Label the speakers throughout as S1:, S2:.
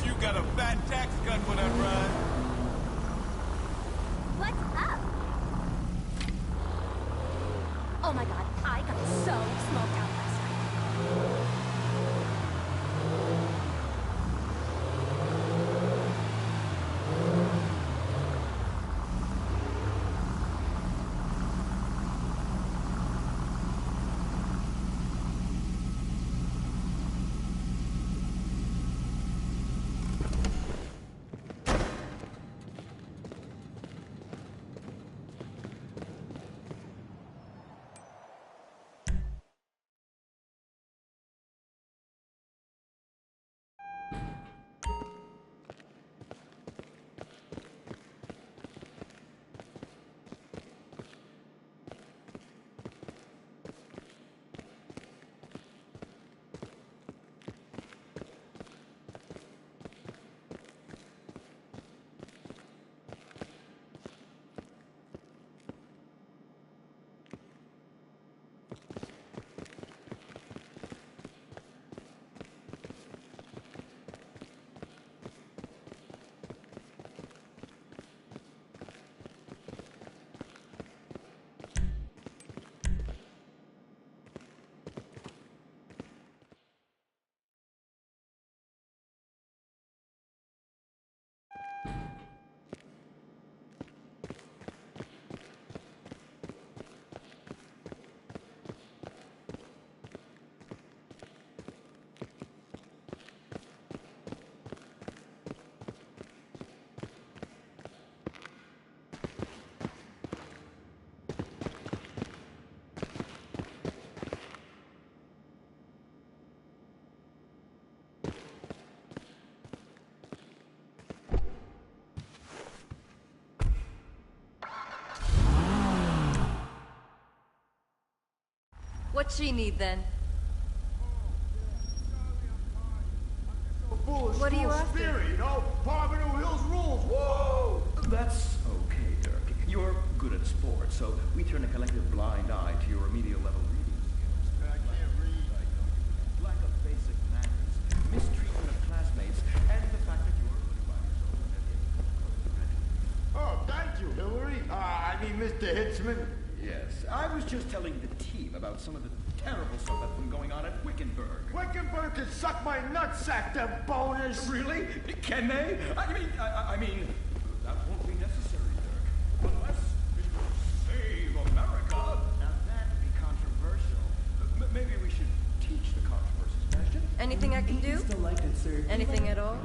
S1: You got a fat tax cut for that ride.
S2: What's up? Oh my god, I got so smoked out last night.
S3: What's she need then? What are you after?
S4: Spirit, you know? Parvenu Hills rules. Whoa!
S5: That's okay, Dirk. You're good at sports, so we turn a collective blind eye to your remedial level reading skills.
S4: I can't read.
S5: Lack of basic manners, mistreatment of classmates, and the fact that you're 25 years old and
S4: Oh, thank you, Hillary. Mr. Hitzman.
S5: Yes, I was just telling the team about some of the terrible stuff that's been going on at Wickenburg.
S4: Wickenburg can suck my nutsack, them boners.
S5: Really? Can they? I mean, that won't be necessary, Dirk. Unless it will save America. Now that'd be controversial. Maybe we should teach the controversy, Sebastian.
S3: Anything I can do?
S5: He's delighted, sir.
S3: Anything at all?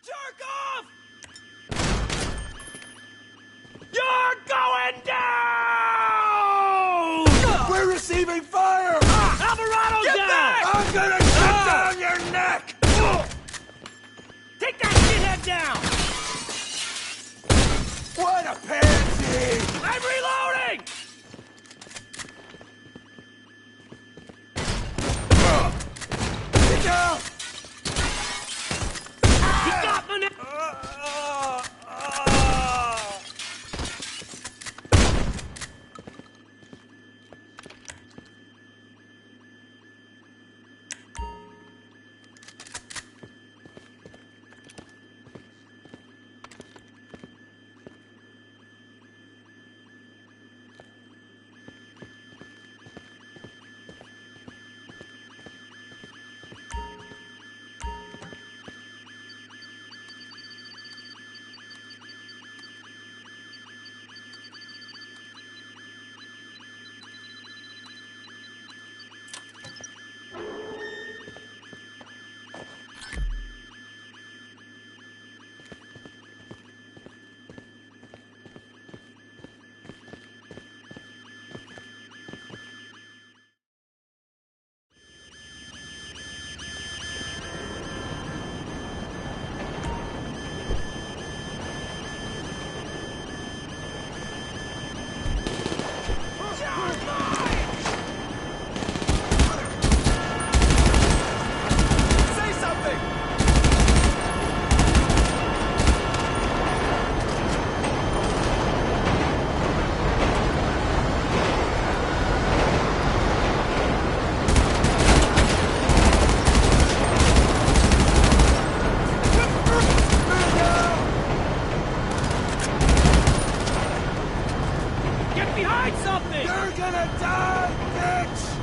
S1: Jerk off! You're going down!
S4: We're receiving fire!
S1: Alvarado's
S4: Get
S1: down!
S4: back! I'm gonna cut down your neck!
S1: Take that shithead down!
S4: What a pansy!
S1: I'm reloading!
S4: Get down!
S1: He got my neck!
S4: Say something!
S1: Get behind something!
S4: You're gonna die, bitch!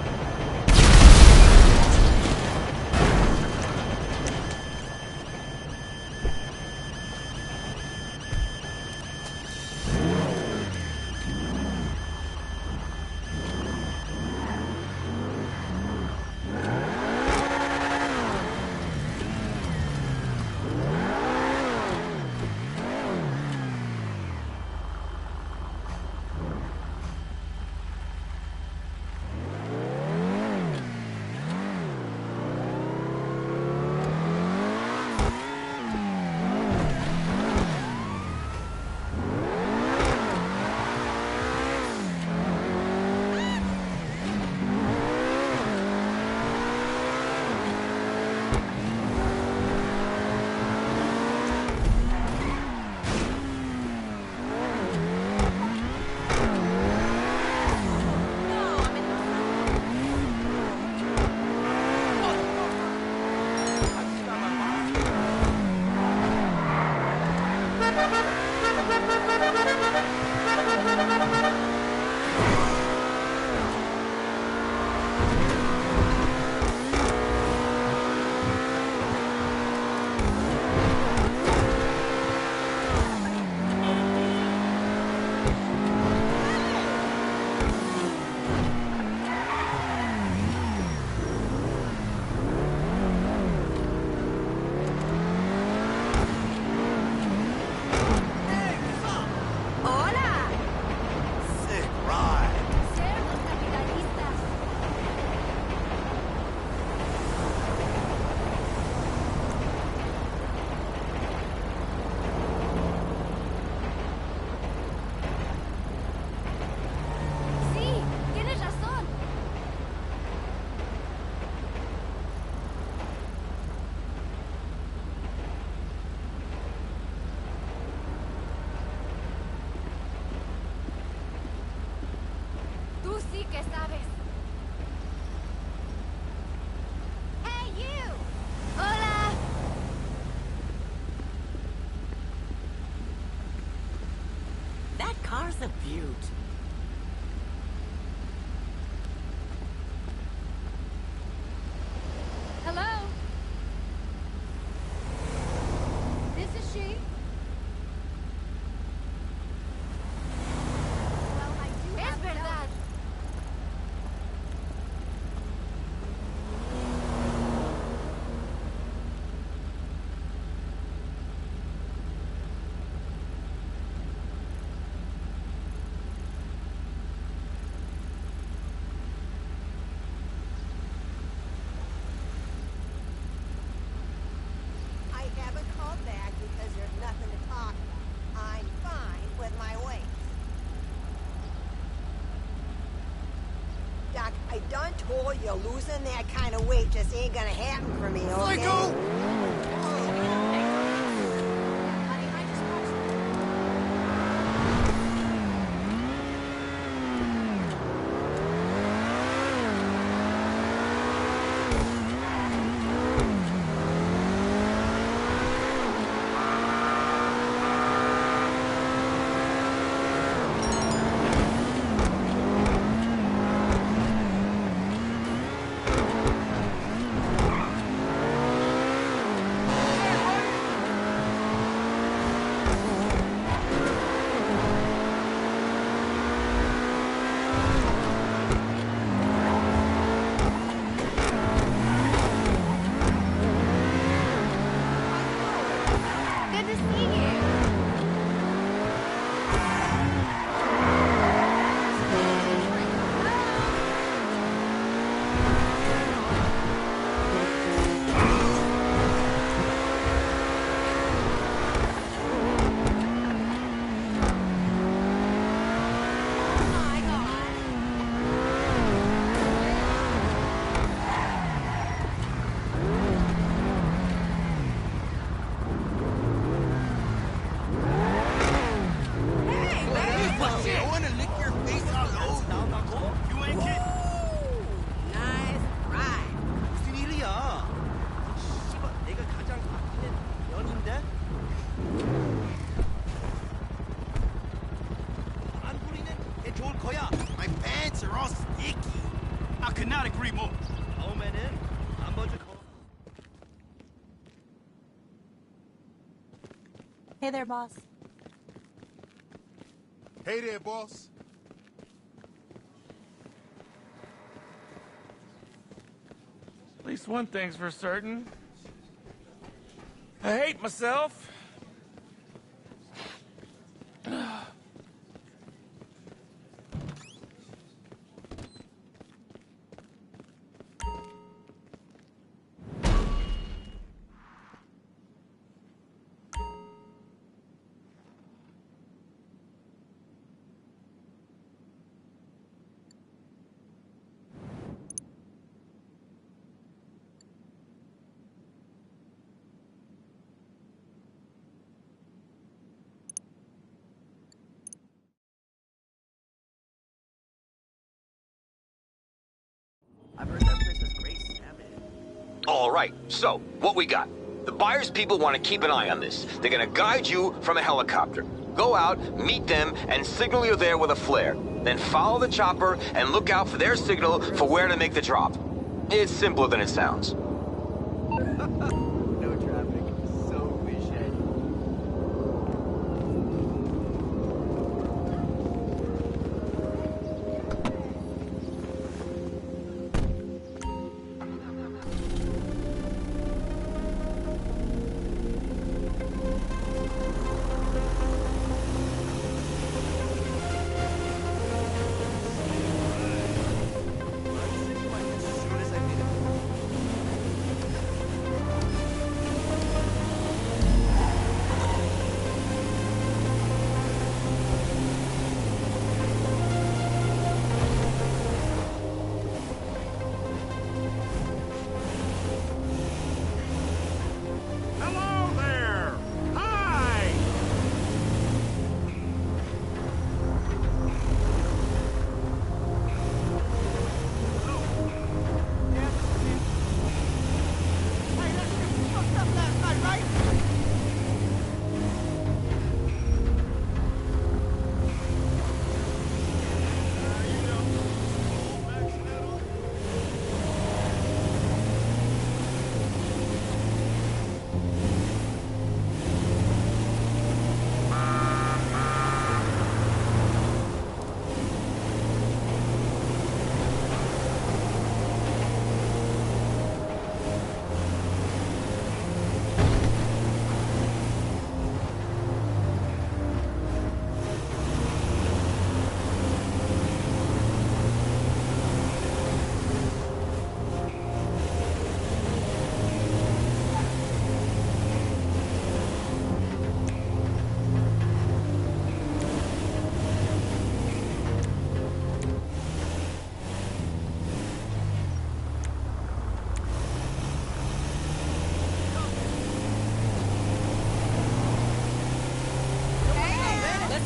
S6: car's a beaut.
S2: Hello? This is she? Well, I do have verdad.
S6: asshole. You're losing that kind of weight. Just ain't gonna happen for me, okay?
S2: Honey, I just watched Good to see you. Oh my God. Hey, baby.
S7: I wanna lick your face all over. You ain't kidding.
S6: Nice ride.
S7: 무슨 일이야? 씨발, 내가 가장 아끼는 연인데? 안 부리는 게 좋을 거야. My pants are all sticky. I could not agree more. 다음에는 안 먼저 거.
S2: Hey there, boss.
S8: Hey there, boss.
S1: At least one thing's for certain. I hate myself.
S7: I've heard that place is great salmon.
S9: All right, so what we got? The buyer's people want to keep an eye on this. They're gonna guide you from a helicopter. Go out, meet them, and signal you're there with a flare. Then follow the chopper and look out for their signal for where to make the drop. It's simpler than it sounds.
S7: No traffic. So cliche.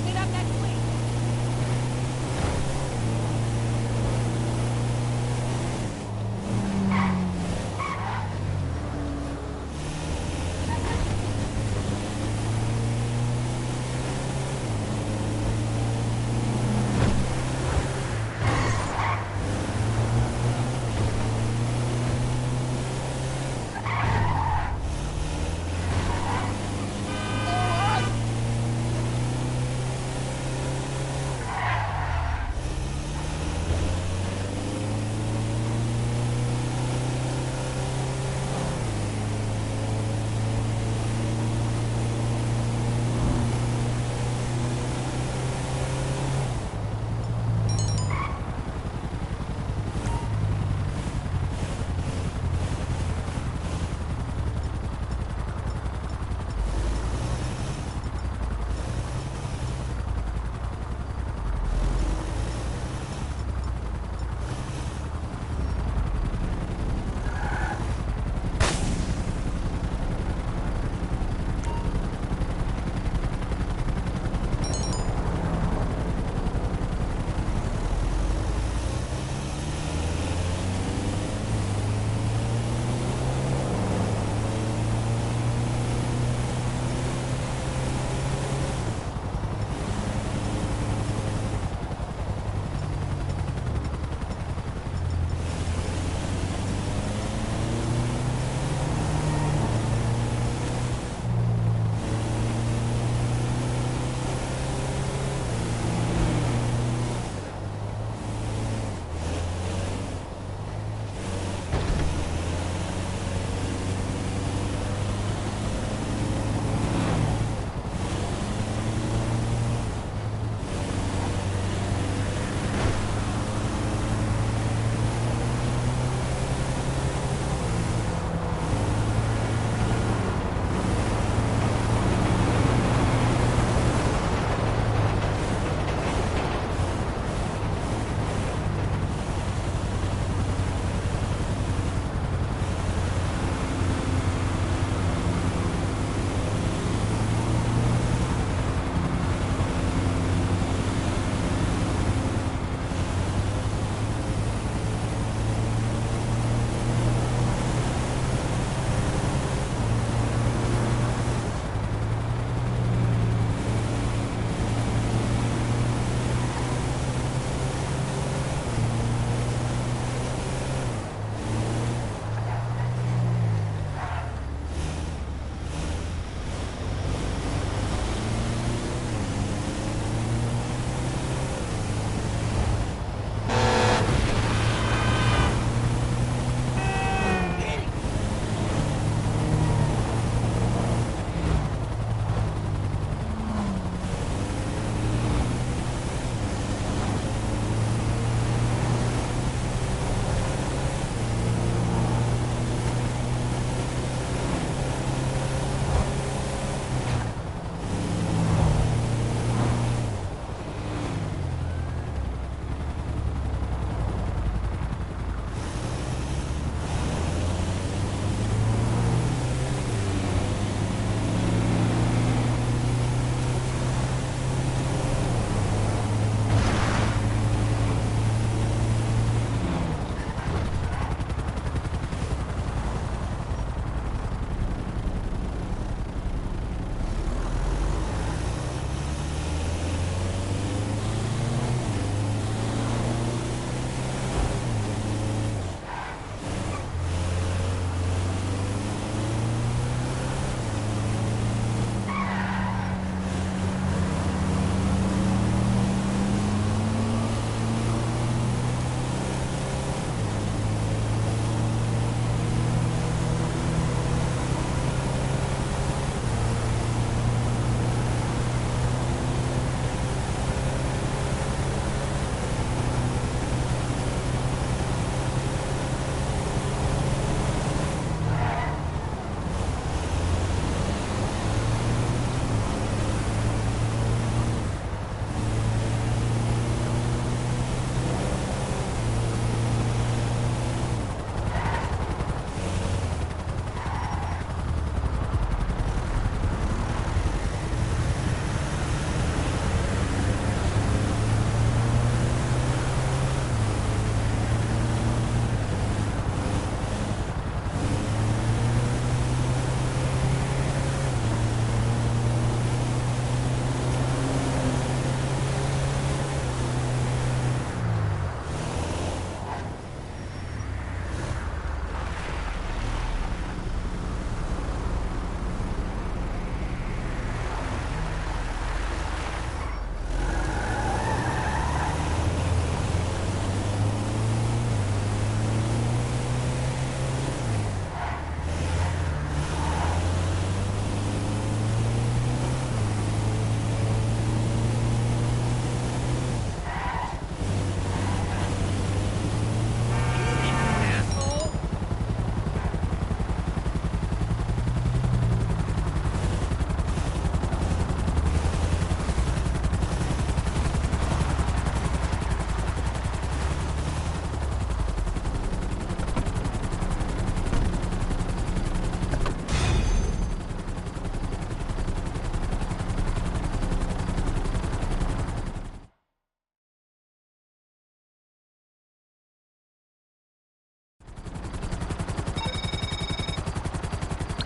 S2: Get up next week.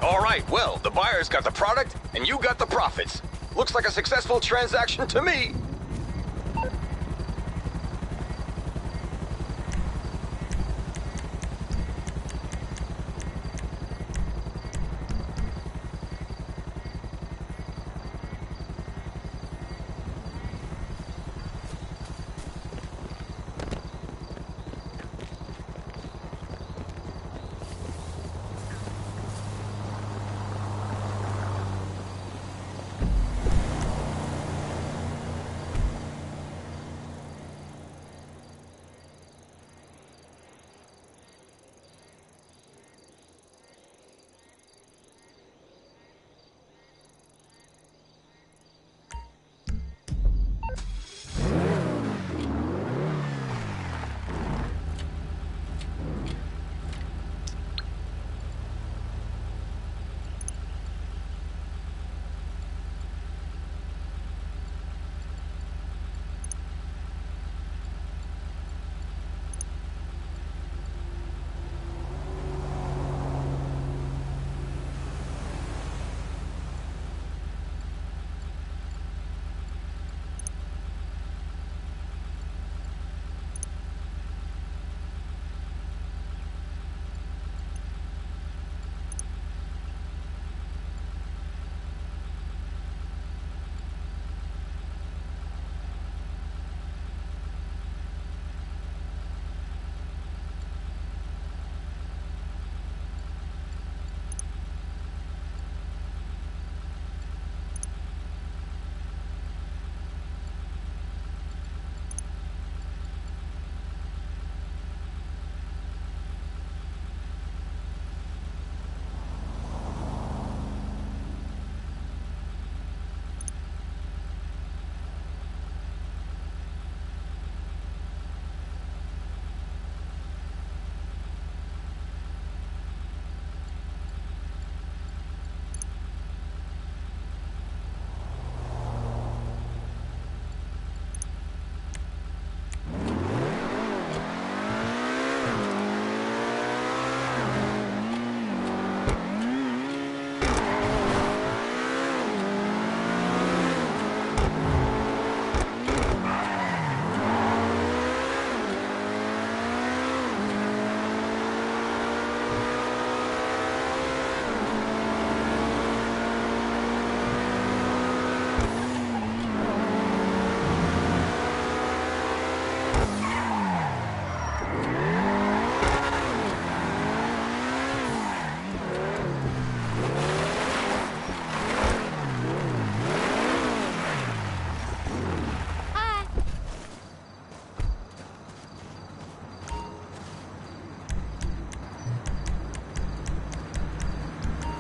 S9: All right, well, the buyers got the product, and you got the profits. Looks like a successful transaction to me.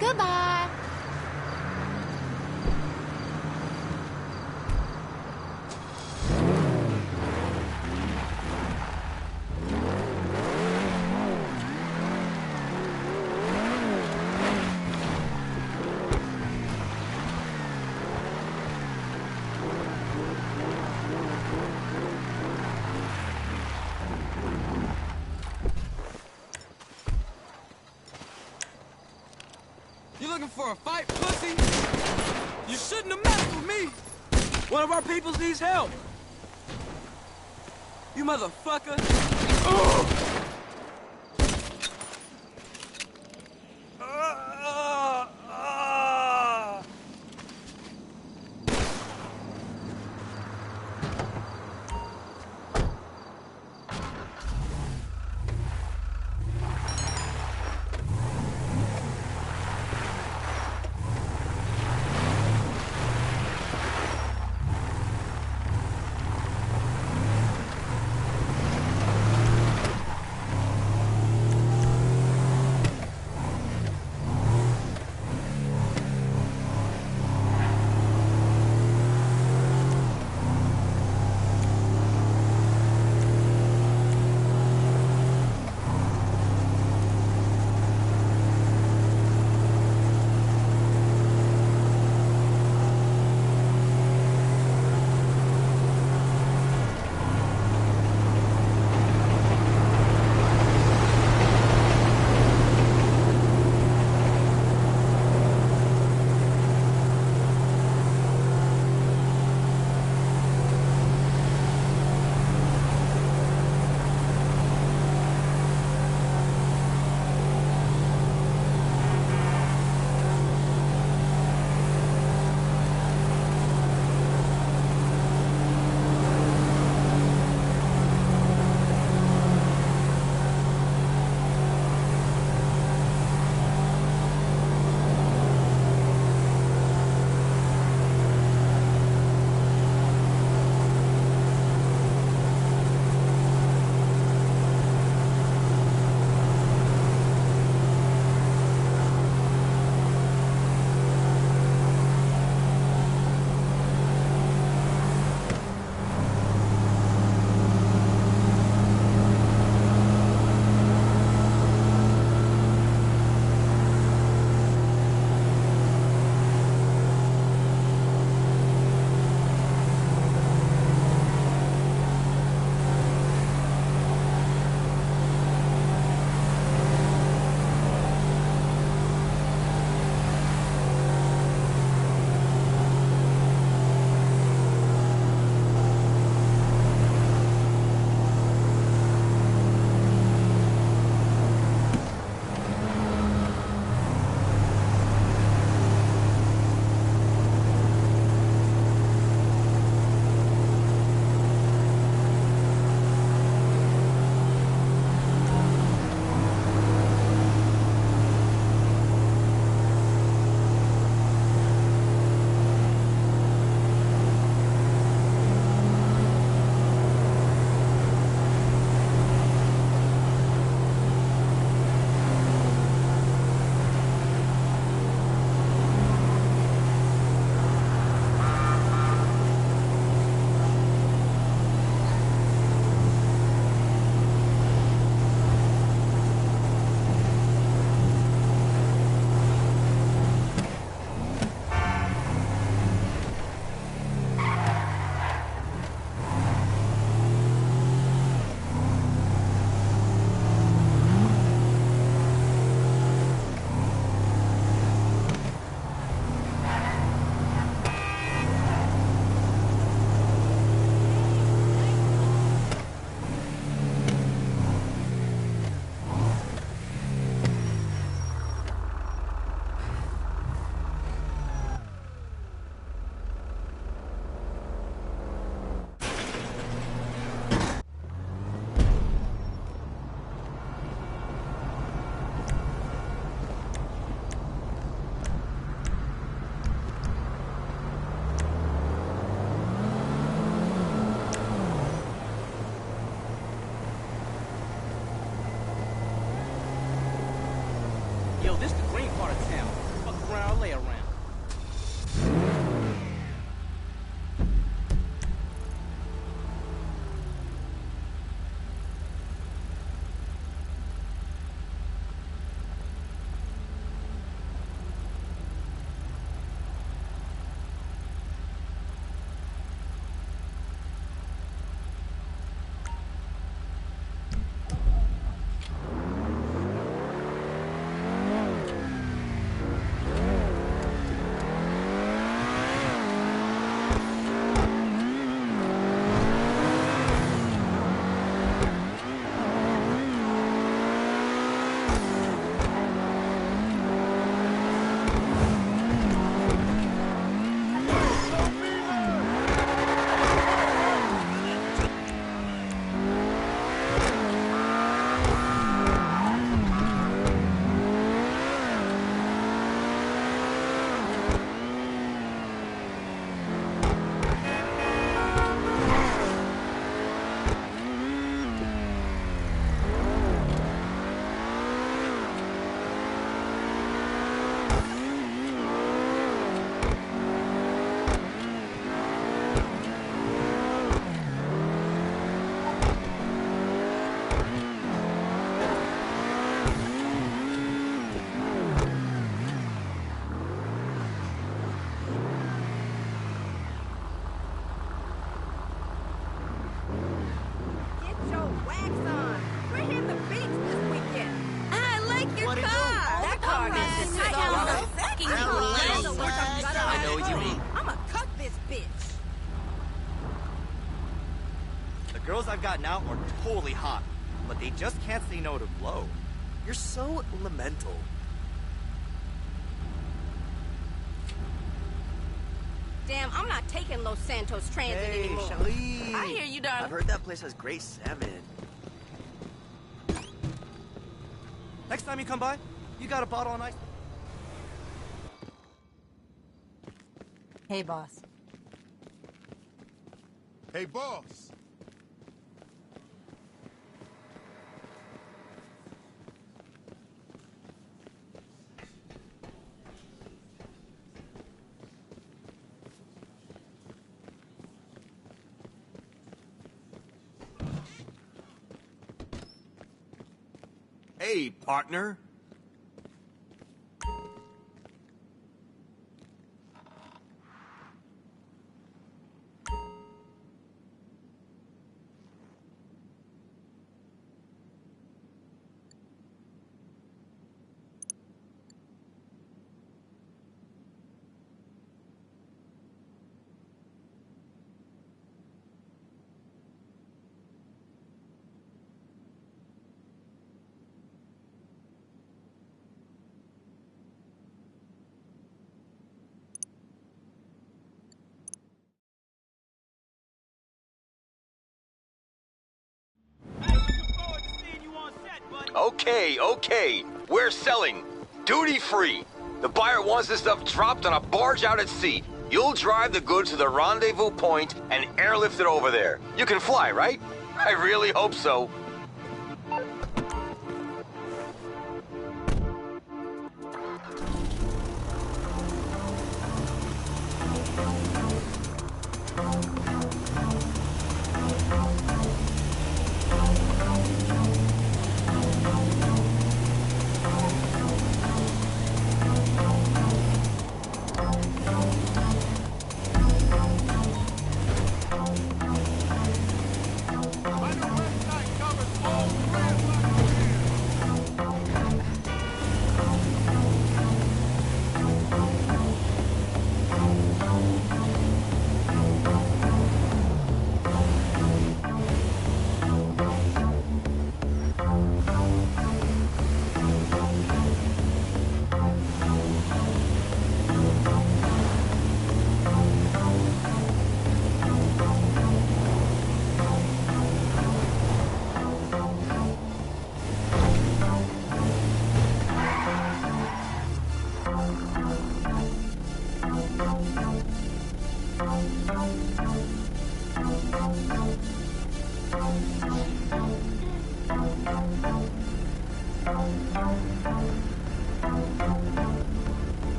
S2: Goodbye.
S8: You looking for a fight, pussy? You shouldn't have messed with me. One of our peoples needs help. You motherfucker. Ugh.
S10: girls I've got now are totally hot, but they just can't say no to blow.
S11: You're so elemental.
S2: Damn, I'm not taking Los Santos Transit
S11: Hey,
S2: anymore.
S11: Shelly.
S2: I hear you, darling.
S11: I've heard that place has great salmon.
S10: Next time you come by, you got a bottle on ice.
S3: Hey, boss.
S12: Hey, boss.
S9: Hey, partner. Okay. We're selling. Duty free. The buyer wants this stuff dropped on a barge out at sea. You'll drive the goods to the rendezvous point and airlift it over there. You can fly, right? I really hope so.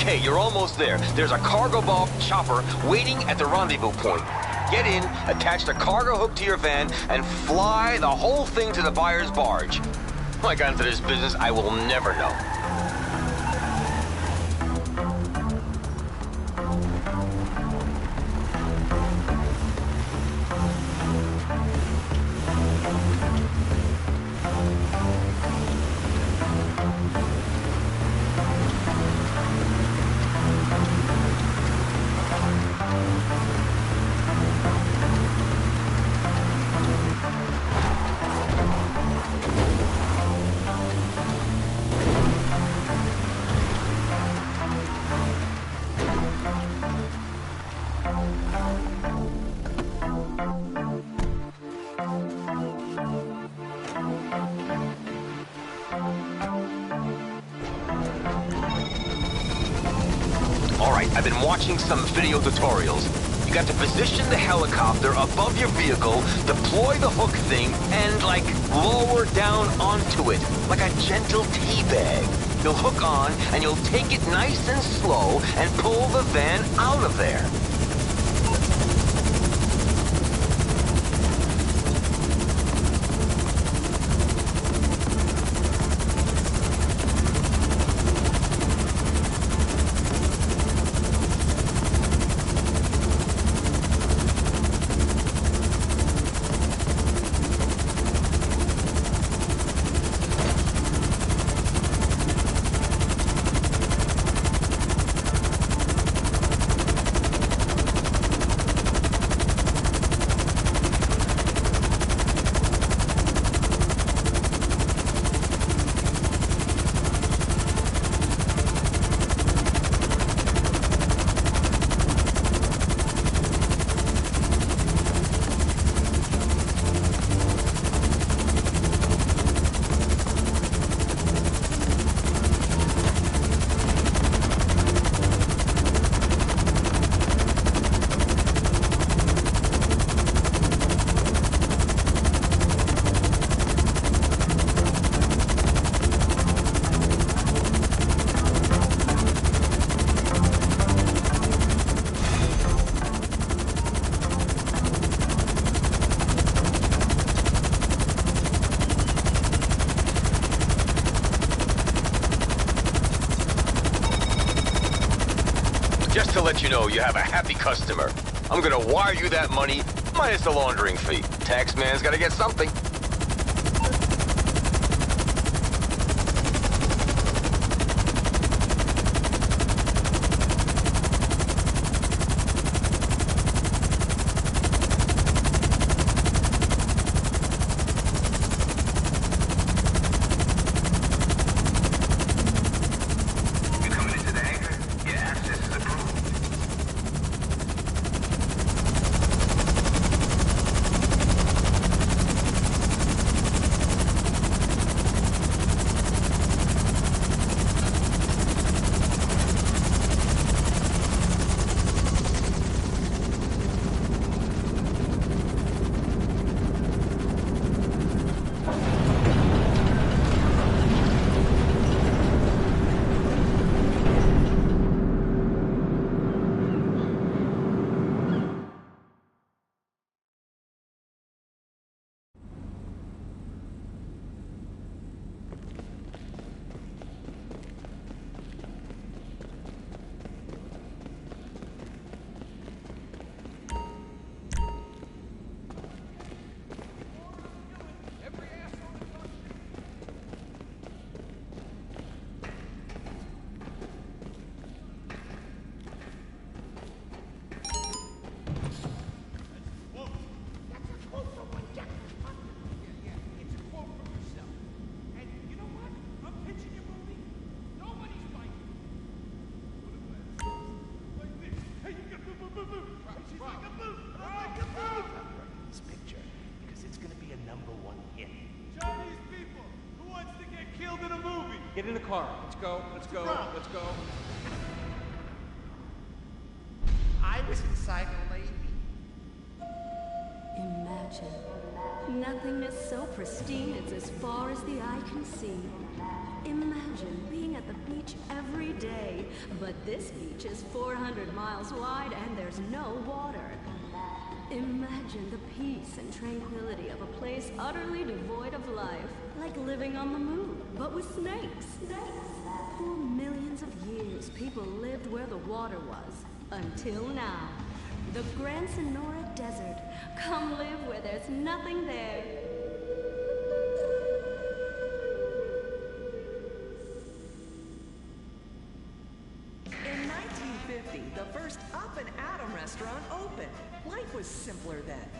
S9: Okay, you're almost there. There's a cargo ball chopper waiting at the rendezvous point. Get in, attach the cargo hook to your van, and fly the whole thing to the buyer's barge. How I got into this business, I will never know. Alright, I've been watching some video tutorials. You got to position the helicopter above your vehicle, deploy the hook thing, and, like, lower down onto it, like a gentle tea bag. You'll hook on, and you'll take it nice and slow, and pull the van out of there. Just to let you know, you have a happy customer. I'm gonna wire you that money, minus the laundering fee. Tax man's gotta get something.
S4: This picture, because it's gonna be a #1 hit. Chinese people, who wants to get killed in a movie?
S8: Get in the car. Let's go. Let's go. Let's go.
S4: I was inside a lady.
S2: Imagine
S12: Nothing is so pristine it's as far as the eye can see. Imagine being at the beach every day, but this beach is 400 miles wide and there's no water. Imagine the peace and tranquility of a place utterly devoid of life, like living on the moon, but with snakes. For millions of years, people lived where the water was, until now. The Gran Sonora Desert. Come live where there's nothing there.
S13: In 1950, the first Up and Atom restaurant opened. Life was simpler then.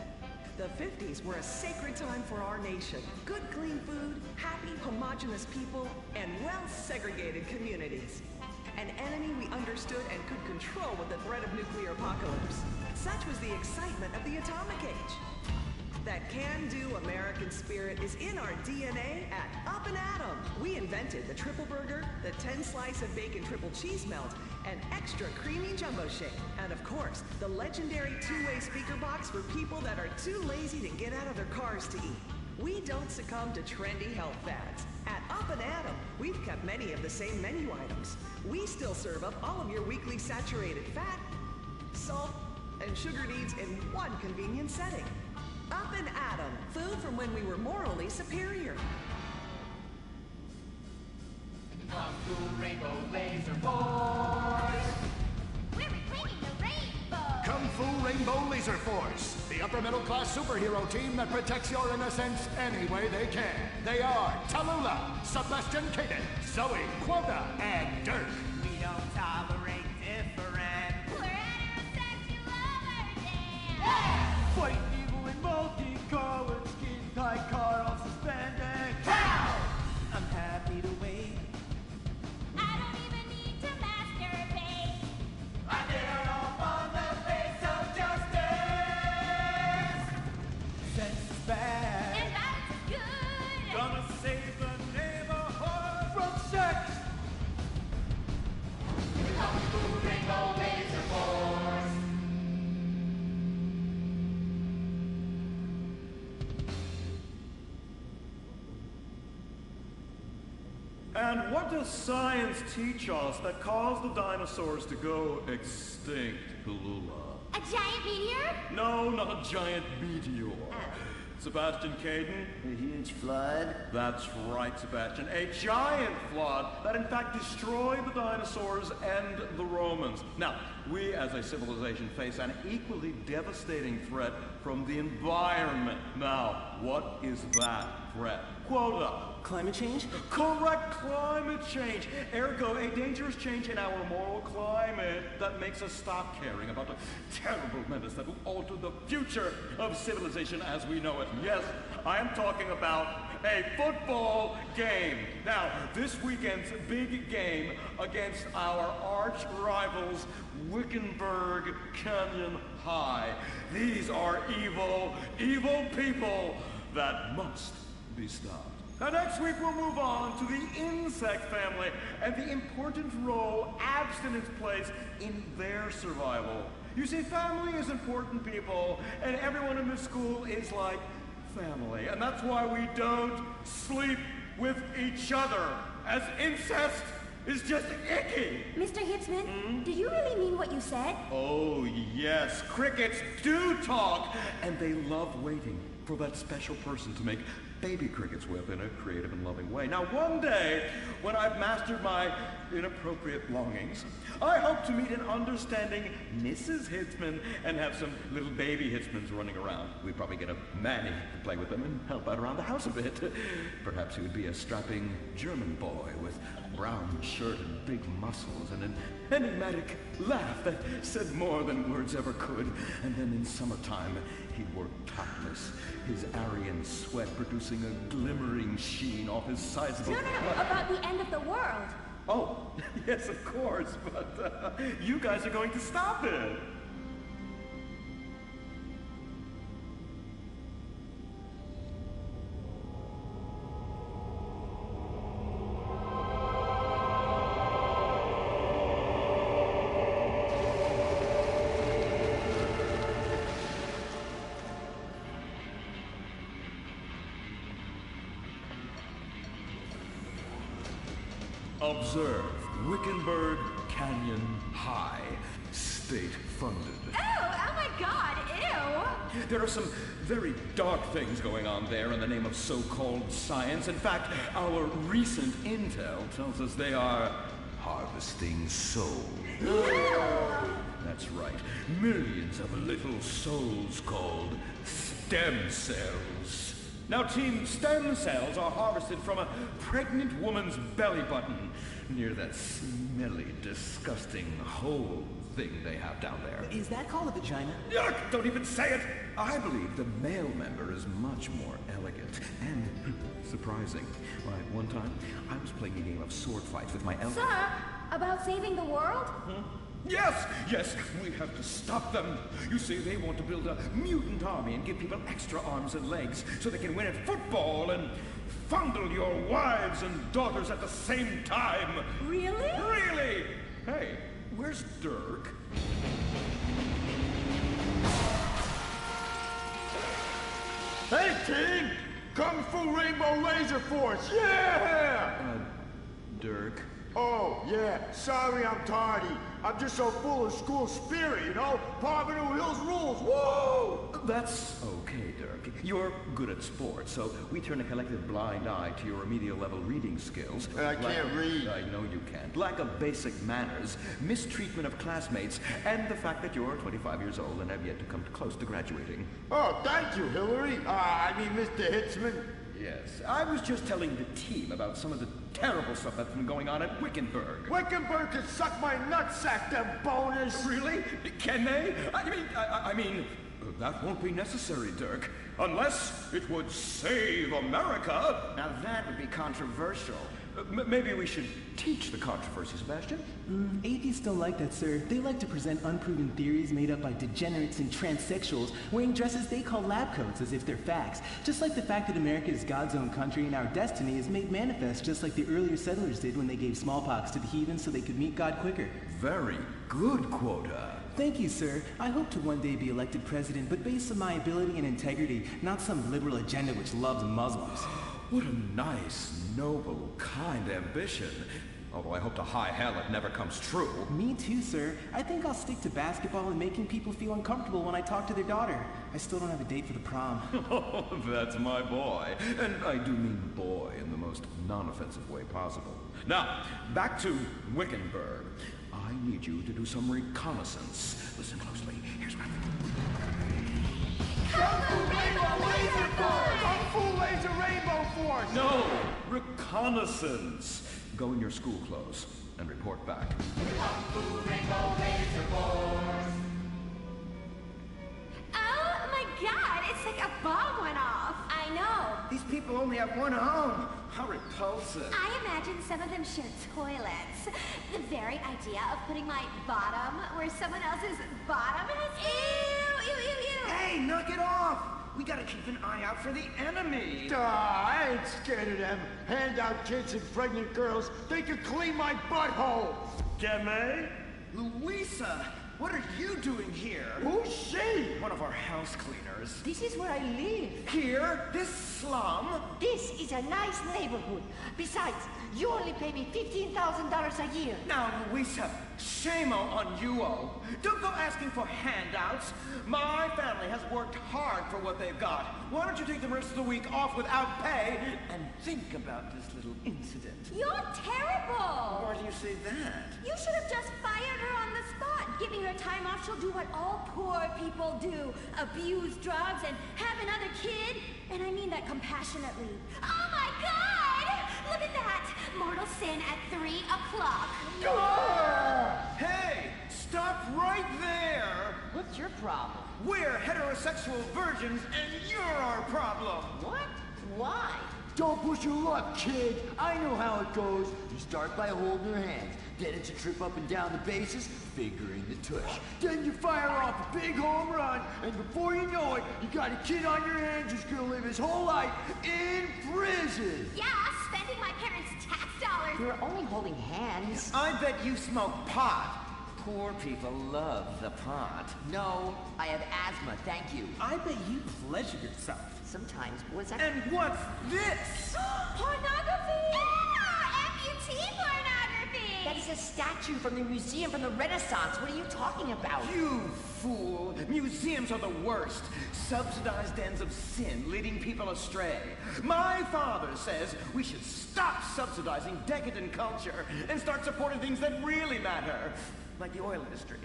S13: The 50s were a sacred time for our nation. Good, clean food, happy, homogenous people, and well-segregated communities. An enemy we understood and could control with the threat of nuclear apocalypse. Such was the excitement of the atomic age. That can-do American spirit is in our DNA at Up and Atom. We invented the triple burger, the 10-slice of bacon triple cheese melt, and extra creamy jumbo shake. And of course, the legendary two-way speaker box for people that are too lazy to get out of their cars to eat. We don't succumb to trendy health fads. At Up and Atom, we've kept many of the same menu items. We still serve up all of your weekly saturated fat, salt, and sugar needs in one convenient setting. Up and Atom, food from when we were morally superior.
S14: Kung Fu Rainbow Laser Force!
S2: We're reclaiming the rainbow!
S15: Kung Fu Rainbow Laser Force, the upper middle class superhero team that protects your innocence any way they can. They are Tallulah, Sebastian Caden, Zoe, Quota, and Dirk.
S14: We don't tolerate different.
S2: We're heterosexual lovers and...
S14: Fight evil in multicolored skin tight car on suspended.
S2: Cow!
S14: I'm happy to wait.
S2: I don't even need to masturbate.
S14: I dare off on the face of justice. Sense is bad.
S2: And violence is good.
S14: Gonna save the neighborhood from sex.
S2: Kung Fu Rainbow Laser Force!
S5: And what does science teach us that caused the dinosaurs to go extinct, Tallulah?
S2: A giant meteor?
S5: No, not a giant meteor. Sebastian Caden?
S11: A huge flood?
S5: That's right, Sebastian. A giant flood that in fact destroyed the dinosaurs and the Romans. Now, we as a civilization face an equally devastating threat from the environment. Now, what is that threat? Quota.
S13: Climate change?
S5: Correct, climate change. Ergo, a dangerous change in our moral climate that makes us stop caring about a terrible menace that will alter the future of civilization as we know it. Yes, I am talking about a football game. Now, this weekend's big game against our arch rivals, Wickenburg Canyon High. These are evil, evil people that must be stopped. Now next week we'll move on to the insect family and the important role abstinence plays in their survival. You see, family is important, people, and everyone in this school is like family. And that's why we don't sleep with each other, as incest is just icky.
S2: Mr. Hitzman, did you really mean what you said?
S5: Oh, yes. Crickets do talk, and they love waiting for that special person to make baby crickets with in a creative and loving way. Now, one day, when I've mastered my inappropriate longings, I hope to meet an understanding Mrs. Hitzman and have some little baby Hitzmans running around. We'd probably get a Manny to play with them and help out around the house a bit. Perhaps he would be a strapping German boy with brown shirt and big muscles and an enigmatic laugh that said more than words ever could. And then in summertime, he'd work topless, his Aryan sweat producing a glimmering sheen off his sizable...
S2: No, about the end of the world.
S5: Oh, yes, of course, but you guys are going to stop it. Observe Wickenburg Canyon High. State-funded.
S2: Oh my god, ew!
S5: There are some very dark things going on there in the name of so-called science. In fact, our recent intel tells us they are harvesting souls. That's right. Millions of little souls called stem cells. Now, Team, stem cells are harvested from a pregnant woman's belly button near that smelly, disgusting hole thing they have down there.
S14: Is that called a vagina?
S5: Yuck! Don't even say it! I believe the male member is much more elegant and surprising. Why, one time, I was playing a game of sword fights with my elder.
S2: Sir, about saving the world?
S5: Yes! Yes! We have to stop them! You see, they want to build a mutant army and give people extra arms and legs so they can win at football and fondle your wives and daughters at the same time!
S2: Really?
S5: Really! Hey, where's Dirk?
S14: Hey, team! Kung Fu Rainbow Laser Force, yeah!
S5: Dirk?
S14: Oh, yeah, sorry I'm tardy. I'm just so full of school spirit, you know? Pompano Hills rules, whoa!
S5: That's okay, Dirk. You're good at sports, so we turn a collective blind eye to your remedial level reading skills.
S14: I can't read.
S5: I know you can't. Lack of basic manners, mistreatment of classmates, and the fact that you're 25 years old and have yet to come close to graduating.
S14: Oh, thank you, Hillary. Mr. Hitzman.
S5: Yes, I was just telling the team about some of the terrible stuff that's been going on at Wickenburg.
S14: Wickenburg can suck my nutsack, them boners!
S5: Really? Can they? I mean, that won't be necessary, Dirk. Unless it would save America.
S10: Now that would be controversial.
S5: Maybe we should teach the controversy, Sebastian?
S16: Atheists don't like that, sir. They like to present unproven theories made up by degenerates and transsexuals wearing dresses they call lab coats as if they're facts. Just like the fact that America is God's own country and our destiny is made manifest just like the earlier settlers did when they gave smallpox to the heathen so they could meet God quicker.
S5: Very good, Quota.
S16: Thank you, sir. I hope to one day be elected president, but based on my ability and integrity, not some liberal agenda which loves Muslims.
S5: What a nice, noble, kind ambition. Although I hope to high hell it never comes true.
S16: Me too, sir. I think I'll stick to basketball and making people feel uncomfortable when I talk to their daughter. I still don't have a date for the prom.
S5: Oh, that's my boy. And I do mean boy in the most non-offensive way possible. Now, back to Wickenburg. I need you to do some reconnaissance. Listen closely. Here's what
S14: Kung Fu Rainbow Laser Force! Kung Fu Laser Rainbow Force!
S5: No! Reconnaissance! Go in your school clothes and report back.
S14: Kung Fu Rainbow Laser Force!
S2: Oh my god, it's like a bomb went off. I know.
S10: These people only have one home. How repulsive.
S2: I imagine some of them share toilets. The very idea of putting my bottom where someone else's bottom is. Ew, ew, ew, ew.
S10: Hey, knock it off. We gotta keep an eye out for the enemy.
S14: I ain't scared of them. Handout kids and pregnant girls. They can clean my butthole. Get me?
S10: Louisa, what are you doing here?
S14: Who's she?
S10: One of our house cleaners.
S17: This is where I live.
S10: Here? This slum?
S17: This is a nice neighborhood. Besides, you only pay me $15,000 a year.
S10: Now, Louisa, shame on you-o. Don't go asking for handouts. My family has worked hard for what they've got. Why don't you take the rest of the week off without pay and think about this little incident?
S2: You're terrible.
S10: Why do you say that?
S2: You should have just fired her on the spot. Giving her time off, she'll do what all poor people do. Abuse drugs and have another kid. And I mean that compassionately. Oh my god! Look at that! Mortal sin at 3 o'clock.
S10: Hey! Stop right there!
S17: What's your problem?
S10: We're heterosexual virgins and you're our problem!
S17: What? Why?
S14: Don't push your luck, kid. I know how it goes. You start by holding her hands. Then it's a trip up and down the bases, fingering the tush. Then you fire off a big home run, and before you know it, you got a kid on your hands who's gonna live his whole life in prison.
S2: Yeah, spending my parents' tax dollars.
S17: We're only holding hands.
S10: I bet you smoke pot. Poor people love the pot.
S17: No, I have asthma, thank you.
S16: I bet you pleasure yourself.
S17: Sometimes. What's that?
S10: And what's this?
S2: Pornography! Ew! Amputee pornography!
S17: It's a statue from the museum from the Renaissance. What are you talking about?
S10: You fool! Museums are the worst. Subsidized dens of sin, leading people astray. My father says we should stop subsidizing decadent culture and start supporting things that really matter. Like the oil industry.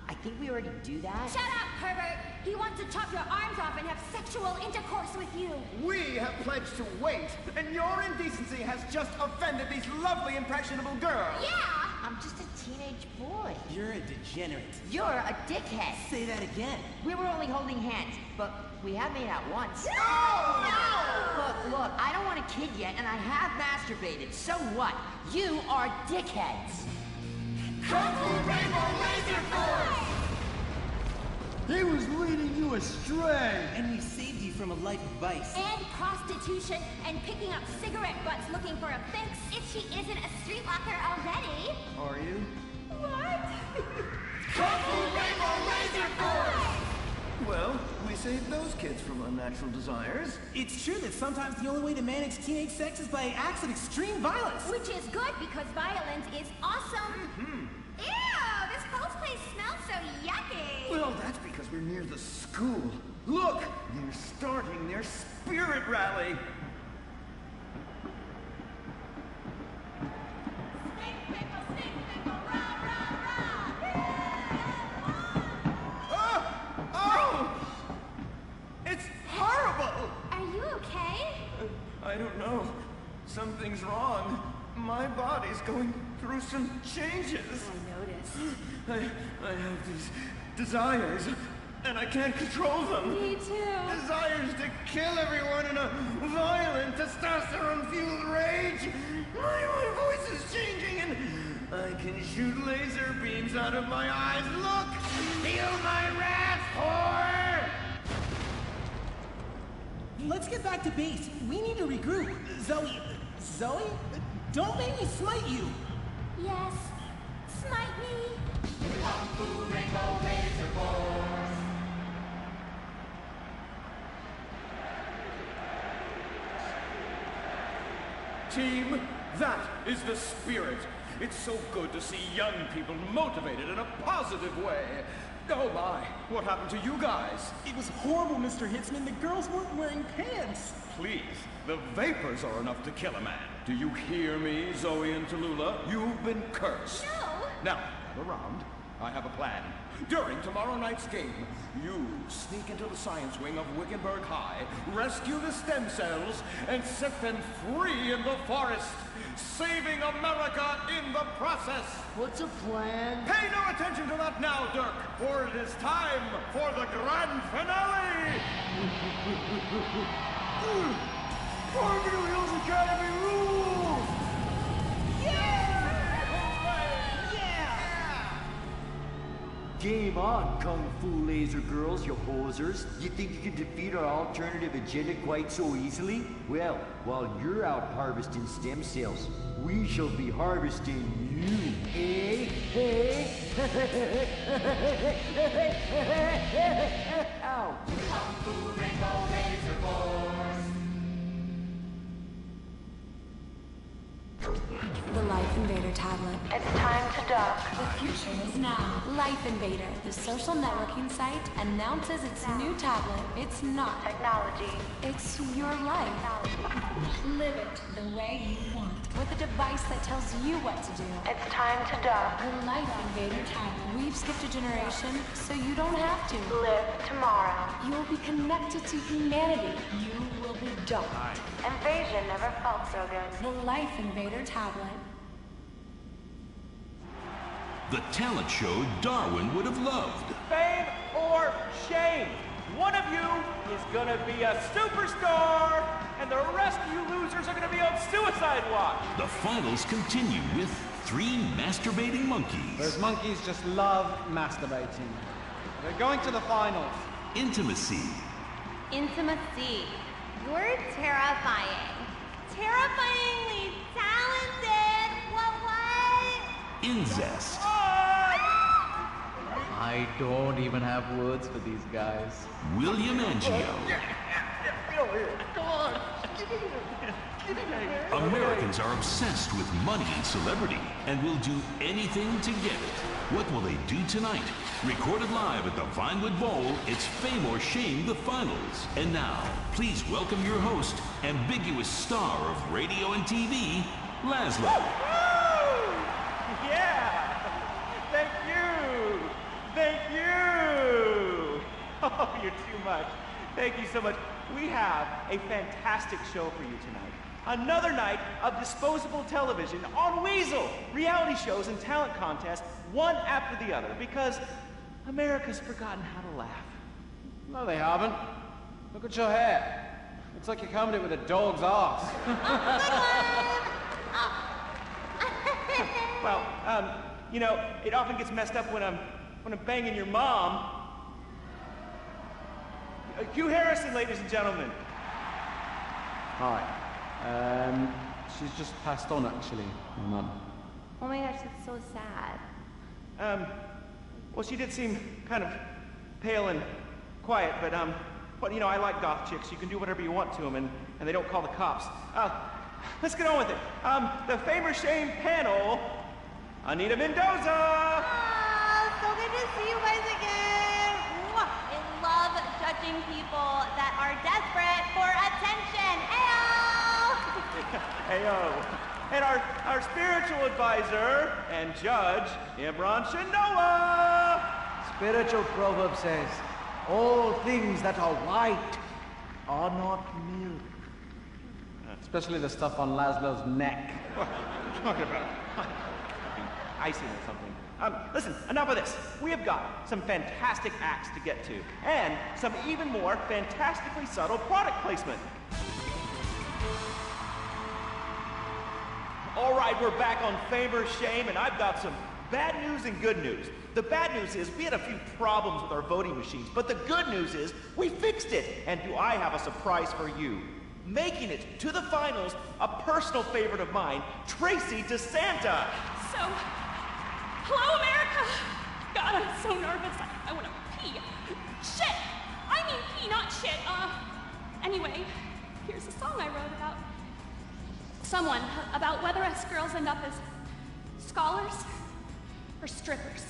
S17: I think we already do that.
S2: Shut up, pervert! He wants to chop your arms off and have sexual intercourse with you.
S10: We have pledged to wait, and your indecency has just offended these lovely, impressionable girls.
S2: Yeah!
S17: I'm just a teenage boy.
S16: You're a degenerate.
S17: You're a dickhead.
S16: Say that again.
S17: We were only holding hands, but we have made out once.
S2: No!
S17: Look, I don't want a kid yet, and I have masturbated. So what? You are dickheads.
S2: Kung Fu Rainbow Laser Force!
S14: He was leading you astray.
S16: And we saved you from a life of vice.
S2: And prostitution and picking up cigarette butts looking for a fix if she isn't a streetwalker already.
S10: Are you?
S2: What? Kung Fu Rainbow Laser Force!
S10: Well, we saved those kids from unnatural desires.
S16: It's true that sometimes the only way to manage teenage sex is by acts of extreme violence.
S2: Which is good because violence is awesome. Ew, this whole place smells so yucky.
S10: Well, that's because we're near the school. Look, they're starting their spirit rally. I don't know. Something's wrong. My body's going through some changes.
S2: I noticed.
S10: I have these desires, and I can't control them.
S2: Me too.
S10: Desires to kill everyone in a violent, testosterone-fueled rage. My voice is changing, and I can shoot laser beams out of my eyes. Look! Feel my wrath, whore!
S16: Let's get back to base. We need to regroup. Zoe? Don't make me smite you.
S2: Yes. Smite me.
S18: Kung Fu Rainbow Laser Force.
S10: Team, that is the spirit. It's so good to see young people motivated in a positive way. Oh my, what happened to you guys?
S16: It was horrible, Mr. Hitzman. The girls weren't wearing pants.
S10: Please, the vapors are enough to kill a man. Do you hear me, Zoe and Tallulah? You've been cursed.
S2: No!
S10: Now, gather around. I have a plan. During tomorrow night's game, you sneak into the science wing of Wickenburg High, rescue the stem cells, and set them free in the forest, saving America in the process.
S14: What's a plan?
S10: Pay no attention to that now, Dirk, for it is time for the grand finale!
S14: Beverly Hills Academy rules! Game on, Kung Fu Laser Girls, you hosers. You think you can defeat our alternative agenda quite so easily? Well, while you're out harvesting stem cells, we shall be harvesting you, eh? Ow!
S18: Kung Fu Rainbow Laser Force.
S12: The Life Invader tablet.
S19: It's time to dock.
S12: The future is now. Life Invader, the social networking site, announces its new tablet. It's not
S19: technology.
S12: It's your life. Live it the way you want. With a device that tells you what to do.
S19: It's time to dock.
S12: The Life Invader tablet. We've skipped a generation, so you don't have to.
S19: Live tomorrow.
S12: You'll be connected to humanity. You will be docked.
S19: Invasion never felt so good.
S12: The Life Invader tablet.
S20: The talent show Darwin would have loved.
S4: Fame or shame. One of you is gonna be a superstar, and the rest of you losers are gonna be on suicide watch.
S20: The finals continue with 3 masturbating monkeys.
S21: Those monkeys just love masturbating. They're going to the finals.
S20: Intimacy.
S2: Intimacy. You're terrifying. Terrifyingly talented. What?
S20: Incest.
S21: I don't even have words for these guys.
S20: William Angio.
S10: Get over here. Come on. Get in here.
S20: Americans are obsessed with money and celebrity and will do anything to get it. What will they do tonight? Recorded live at the Vinewood Bowl, it's Fame or Shame, the finals. And now, please welcome your host, ambiguous star of radio and TV, Laszlo.
S4: Yeah! Thank you! Thank you! Oh, you're too much. Thank you so much. We have a fantastic show for you tonight. Another night of disposable television on Weasel. Reality shows and talent contests, one after the other, because America's forgotten how to laugh.
S21: No, they haven't. Look at your hair. Looks like you combed it with a dog's ass.
S4: Well, you know, it often gets messed up when I'm banging your mom. Hugh Harrison, ladies and gentlemen.
S21: Hi. She's just passed on, actually, my mum.
S19: Oh my gosh, that's so sad.
S4: Well, she did seem kind of pale and quiet, but you know, I like goth chicks. You can do whatever you want to them, and they don't call the cops. Let's get on with it. The Fame or Shame panel, Anita Mendoza!
S2: So good to see you guys again. I love judging people that are desperate for attention.
S4: Ayo! And our spiritual advisor and judge, Imran Shinoa!
S21: Spiritual proverb says, all things that are white are not milk. Especially the stuff on Laszlo's neck.
S4: What are you talking about? Icing or something. Listen, enough of this. We have got some fantastic acts to get to, and some even more fantastically subtle product placement. All right, we're back on Fame or Shame, and I've got some bad news and good news. The bad news is we had a few problems with our voting machines, but the good news is we fixed it. And do I have a surprise for you? Making it to the finals, a personal favorite of mine, Tracy DeSanta.
S6: So, hello, America. God, I'm so nervous. I want to pee. Shit! I mean pee, not shit. Anyway, here's a song I wrote about someone, about whether us girls end up as scholars or strippers.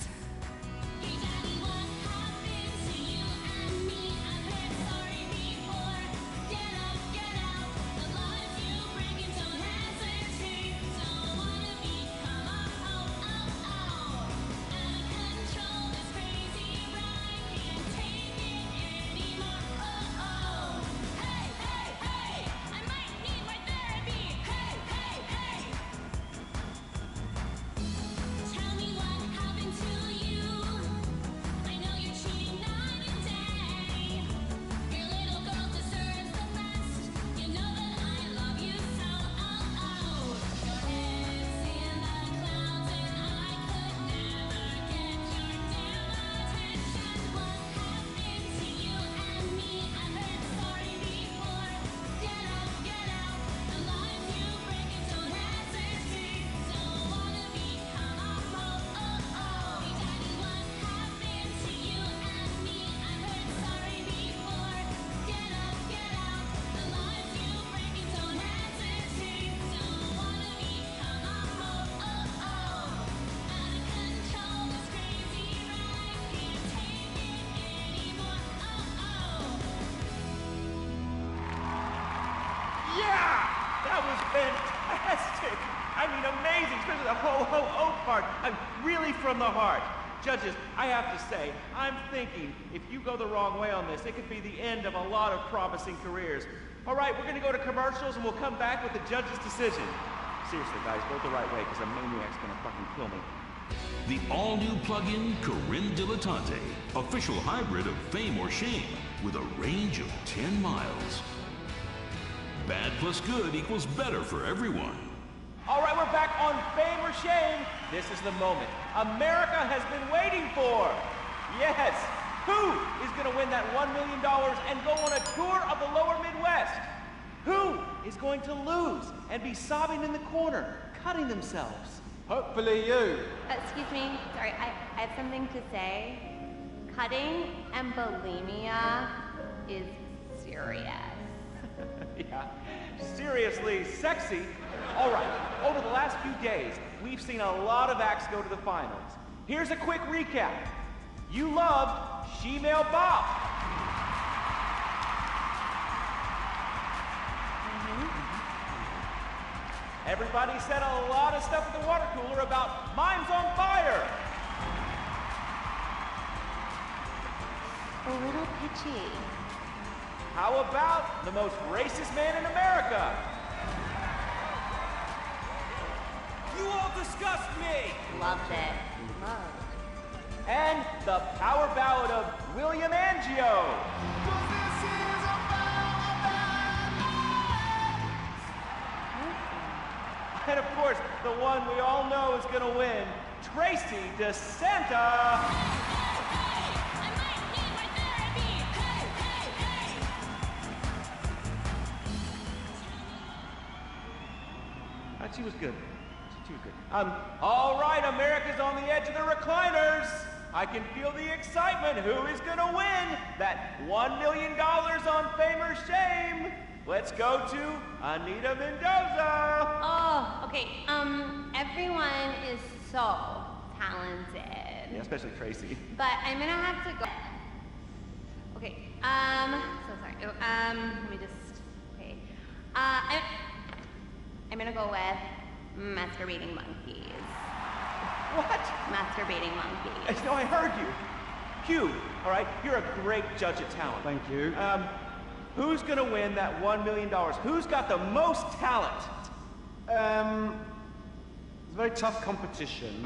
S4: Fantastic! I mean, amazing, especially the ho-ho-oh part. I'm really from the heart. Judges, I have to say, I'm thinking if you go the wrong way on this, it could be the end of a lot of promising careers. All right, we're going to go to commercials, and we'll come back with the judge's decision. Seriously, guys, go the right way, because a maniac's going to fucking kill me.
S20: The all-new plug-in Corinne Dilettante, official hybrid of Fame or Shame, with a range of 10 miles. Bad plus good equals better for everyone.
S4: All right, we're back on Fame or Shame. This is the moment America has been waiting for. Yes, who is going to win that $1 million and go on a tour of the lower Midwest? Who is going to lose and be sobbing in the corner, cutting themselves?
S21: Hopefully you.
S19: Excuse me, sorry, I have something to say. Cutting and bulimia is serious.
S4: Yeah, serious. seriously sexy. All right, over the last few days, we've seen a lot of acts go to the finals. Here's a quick recap. You loved She-Male Bob. Everybody said a lot of stuff at the water cooler about Mimes on Fire.
S19: A little pitchy.
S4: How about the most racist man in America? You all disgust me!
S19: Loved it. Loved.
S4: And the power ballad of William Angio. And of course, the one we all know is gonna win, Tracy DeSanta. She was good. She was good. All right, America's on the edge of the recliners. I can feel the excitement. Who is gonna win that $1 million on Fame or Shame? Let's go to Anita Mendoza.
S19: Oh, okay. Everyone is so talented.
S4: Yeah, especially Tracy.
S19: But I'm gonna have to go. Okay. So sorry. Let me just. Okay. I'm gonna go with masturbating monkeys.
S4: What?
S19: Masturbating monkeys.
S4: No, I heard you. Hugh, all right, you're a great judge of talent.
S21: Thank you.
S4: Who's gonna win that $1 million? Who's got the most talent?
S21: It's a very tough competition.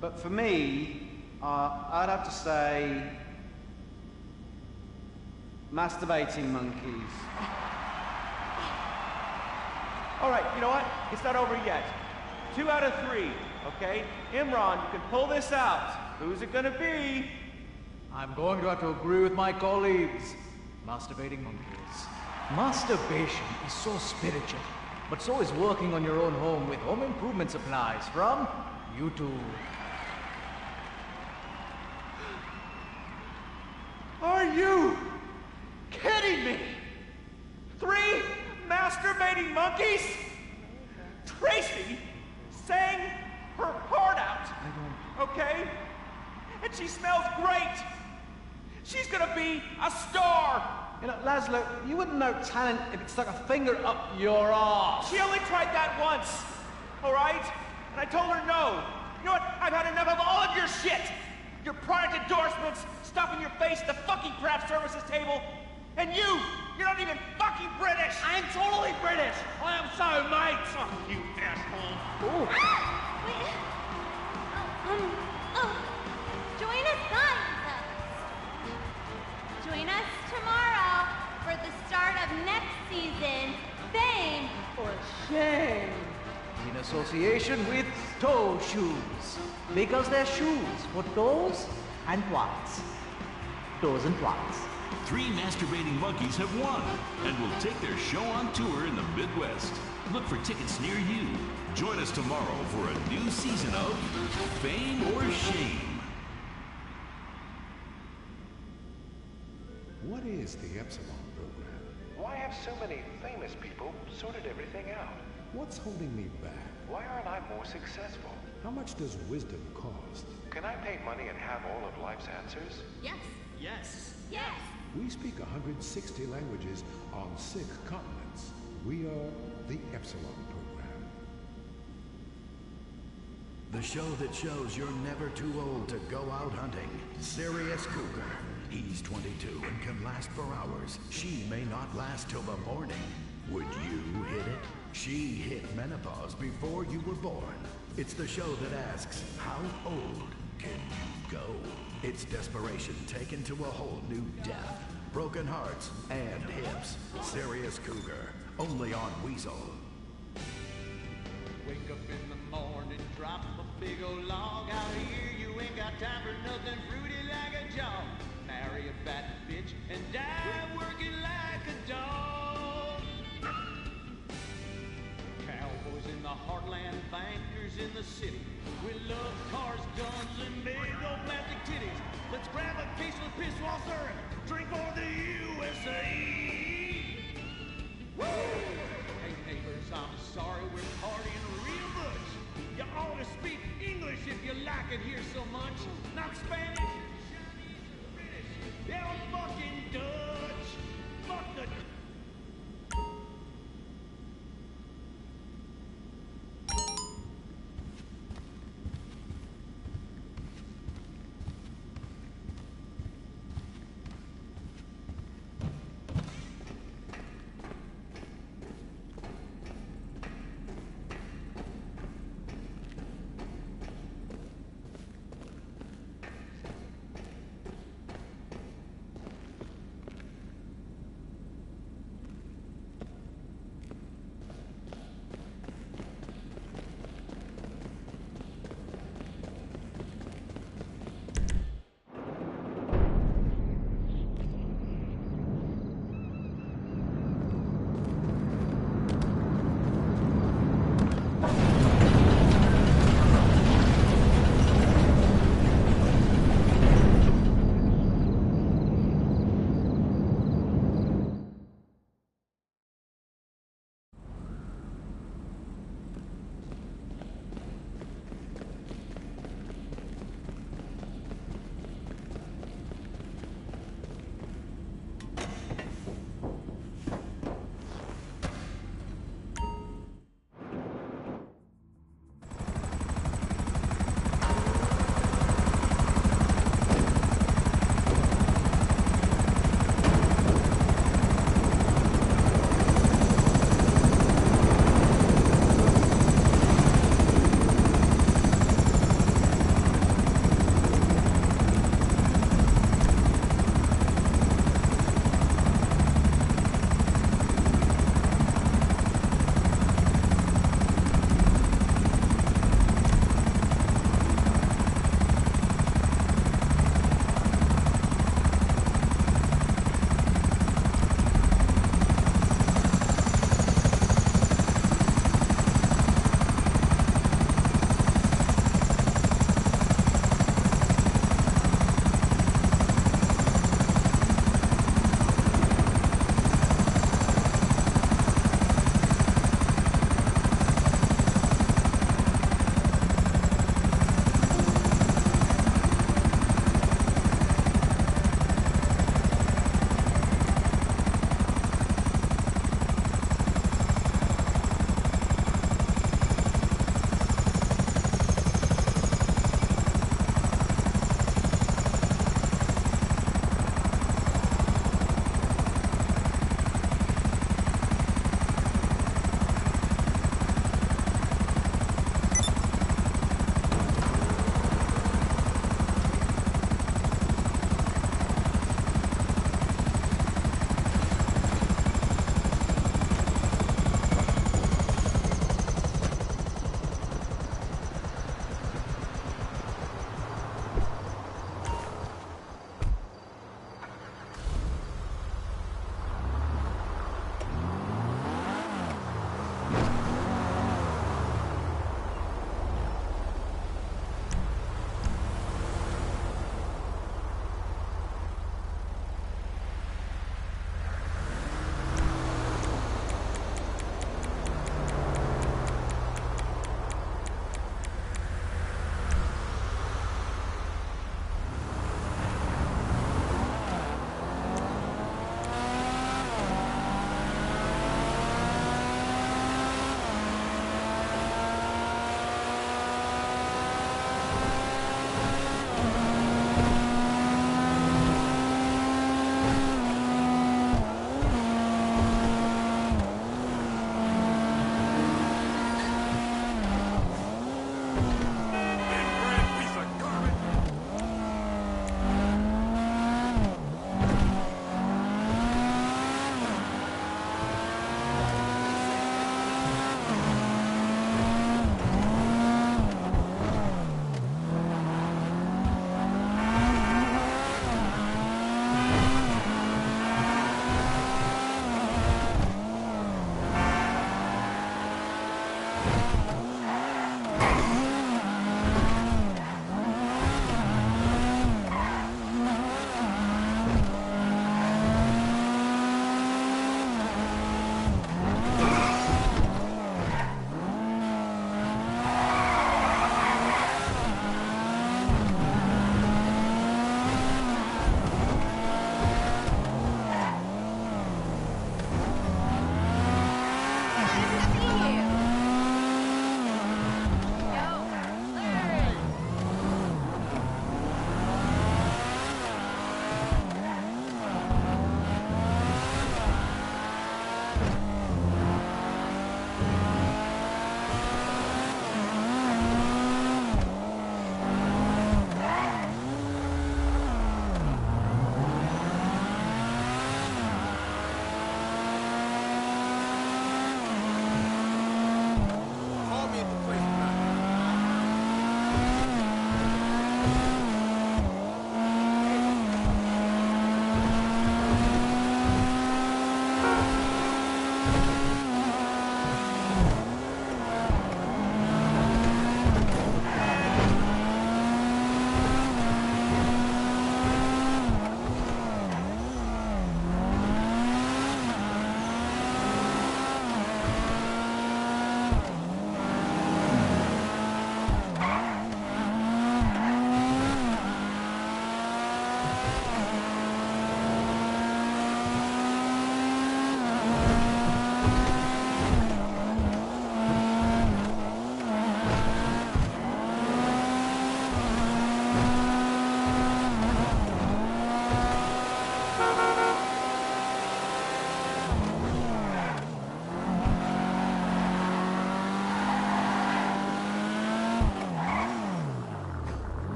S21: But for me, I'd have to say masturbating monkeys.
S4: All right, you know what? It's not over yet. 2 out of 3, okay? Imran, you can pull this out. Who's it gonna be?
S1: I'm going to have to agree with my colleagues. Masturbating monkeys. Masturbation is so spiritual, but so is working on your own home with home improvement supplies from YouTube.
S4: Are you kidding me? 3 masturbating monkeys? Tracy sang her heart out, okay? And she smells great. She's gonna be a star.
S21: You know, Laszlo, you wouldn't know talent if it stuck a finger up your arse.
S4: She only tried that once, all right? And I told her no. You know what? I've had enough of all of your shit. Your product endorsements, stuff in your face at the fucking craft services table. And you're not even fucking British.
S10: I'm totally British. I am so, mate.
S4: Fuck you, asshole.
S19: Ooh. Wait. Join us, guys. Join us tomorrow for the start of next season, Fame or Shame.
S1: In association with toe shoes. Because they're shoes for toes and twats. Toes and twats.
S20: 3 masturbating monkeys have won and will take their show on tour in the Midwest. Look for tickets near you. Join us tomorrow for a new season of Fame or Shame.
S15: What is the Epsilon program?
S22: Why have so many famous people sorted everything out?
S15: What's holding me back?
S22: Why aren't I more successful?
S15: How much does wisdom cost?
S22: Can I pay money and have all of life's answers?
S2: Yes.
S10: Yes.
S2: Yes.
S15: We speak 160 languages on 6 continents. We are the Epsilon program.
S23: The show that shows you're never too old to go out hunting. Sirius Cougar. He's 22 and can last for hours. She may not last till the morning. Would you hit it? She hit menopause before you were born. It's the show that asks, how old can you go? It's desperation taken to a whole new depth. Broken hearts and hips. Sirius Cougar. Only on Weasel.
S10: Wake up in the morning, drop a big old log out here. You ain't got time for nothing fruity like a jog. Marry a fat bitch and die working like a dog. Cowboys in the heartland, bankers in the city. We love cars, guns, and big old plastic titties. Let's grab a case of piss while sir, drink for the USA. Woo!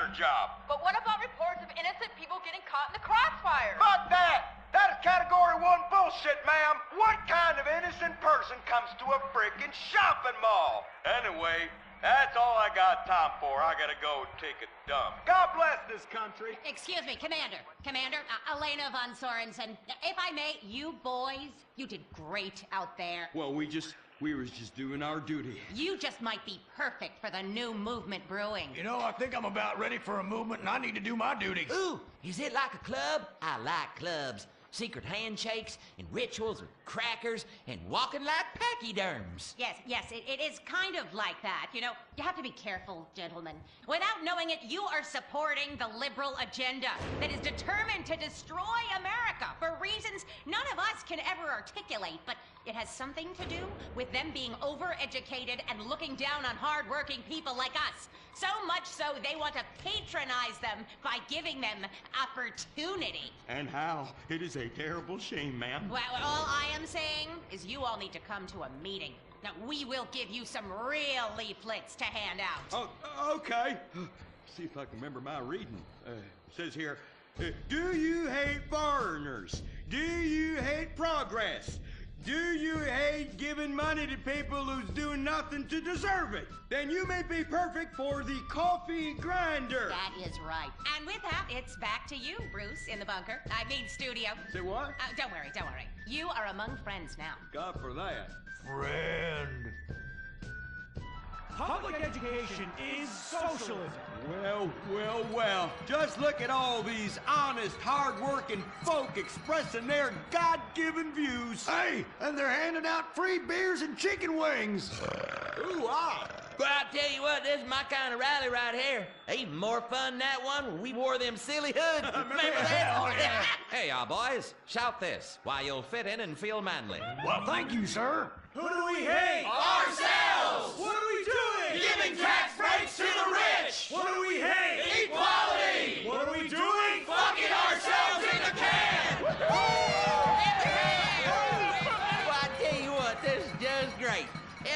S3: their job.
S7: But what about reports of innocent people getting caught in the crossfire?
S3: Fuck that! That is Category 1 bullshit, ma'am. What kind of innocent person comes to a frickin' shopping mall? Anyway, that's all I got time for. I gotta go take a dump. God bless this country.
S9: Excuse me, Commander. Commander, Elena von Sorensen. If I may, you boys, you did great out there.
S5: Well, we was just doing our duty.
S9: You just might be perfect for the new movement brewing.
S24: You know, I think I'm about ready for a movement and I need to do my duty.
S25: Ooh, is it like a club? I like clubs. Secret handshakes and rituals with crackers and walking like pachyderms.
S9: Yes, it is kind of like that. You know, you have to be careful, gentlemen. Without knowing it, you are supporting the liberal agenda that is determined to destroy America for reasons none of us can ever articulate, but it has something to do with them being overeducated and looking down on hard-working people like us. So much so they want to patronize them by giving them opportunity.
S5: And how? It is a terrible shame, ma'am.
S9: Well, all I am saying is you all need to come to a meeting. Now, we will give you some real leaflets to hand out.
S5: Oh, okay. See if I can remember my reading. It says here, do you hate foreigners? Do you hate progress? Do you hate giving money to people who's doing nothing to deserve it? Then you may be perfect for the coffee grinder.
S9: That is right. And with that, it's back to you, Bruce, in the bunker. I mean, studio.
S5: Say what?
S9: Don't worry. You are among friends now.
S5: God for that.
S24: Friend.
S10: Public education is socialism.
S5: Well. Just look at all these honest, hard-working folk expressing their God-given views.
S24: Hey, and they're handing out free beers and chicken wings.
S5: Ooh,
S25: But I tell you what, this is my kind of rally right here. Even more fun than that one where we wore them silly hoods. Remember that?
S24: Oh, yeah.
S25: Hey, y'all boys, shout this while you'll fit in and feel manly.
S24: Well, thank you, sir.
S10: Who do we hate?
S3: Ourselves!
S10: What are we doing?
S3: Giving tax breaks to the rich!
S10: What do we hate?
S3: Equality!
S10: What are we doing?
S3: Fucking ourselves in the can!
S25: Well, I tell you what, this is just great.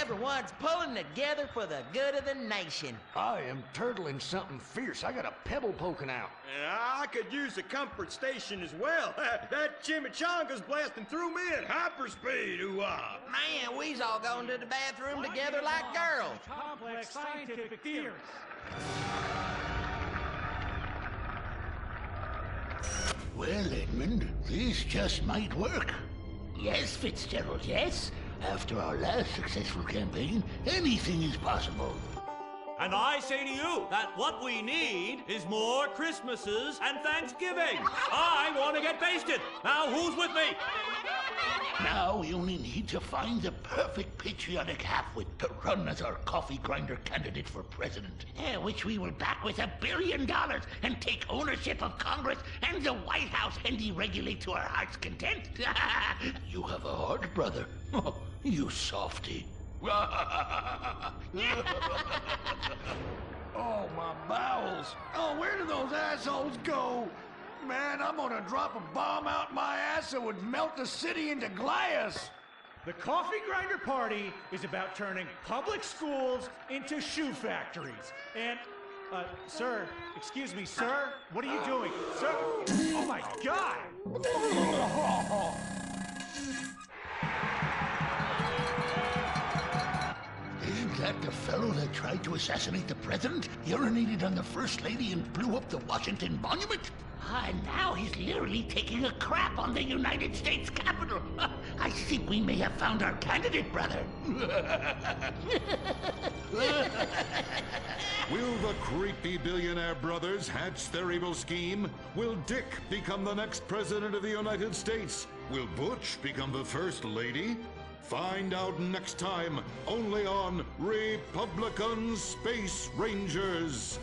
S25: Everyone's pulling together for the good of the nation.
S24: I am turtling something fierce. I got a pebble poking out.
S5: And I could use a comfort station as well. That chimichanga's blasting through me at hyperspeed. Ooh-ah.
S25: Man, we's all going to the bathroom together like girls.
S10: Complex scientific theories.
S14: Well, Edmund, this just might work. Yes, Fitzgerald, yes. After our last successful campaign, anything is possible.
S26: And I say to you that what we need is more Christmases and Thanksgiving. I want to get basted. Now, who's with me?
S14: Now we only need to find the perfect patriotic halfwit to run as our coffee grinder candidate for president. Which we will back with $1 billion and take ownership of Congress and the White House and deregulate to our heart's content. You have a heart, brother. You softy.
S24: Oh, my bowels. Oh, where do those assholes go? Man, I'm gonna drop a bomb out my ass that would melt the city into glass.
S10: The Coffee Grinder Party is about turning public schools into shoe factories. And, sir, excuse me, sir, what are you doing? Sir, oh my God!
S14: Isn't that the fellow that tried to assassinate the president, urinated on the first lady, and blew up the Washington Monument? And now he's literally taking a crap on the United States Capitol. I think we may have found our candidate, brother.
S15: Will the creepy billionaire brothers hatch their evil scheme? Will Dick become the next president of the United States? Will Butch become the first lady? Find out next time, only on Republican Space Rangers.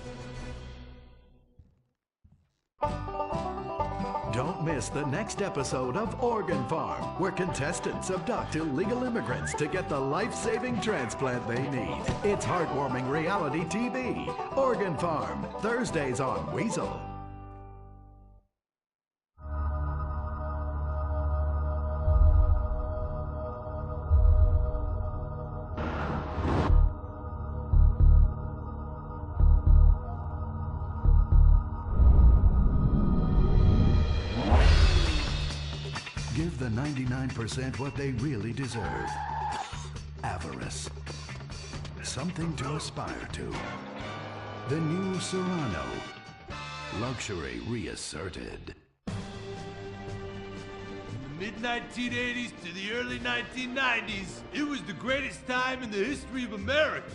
S27: Don't miss the next episode of Organ Farm, where contestants abduct illegal immigrants to get the life-saving transplant they need. It's heartwarming reality TV. Organ Farm, Thursdays on Weasel. give the 99% what they really deserve. Avarice. Something to aspire to. The new Serrano. Luxury reasserted.
S8: Mid-1980s to the early 1990s, it was the greatest time in the history of America.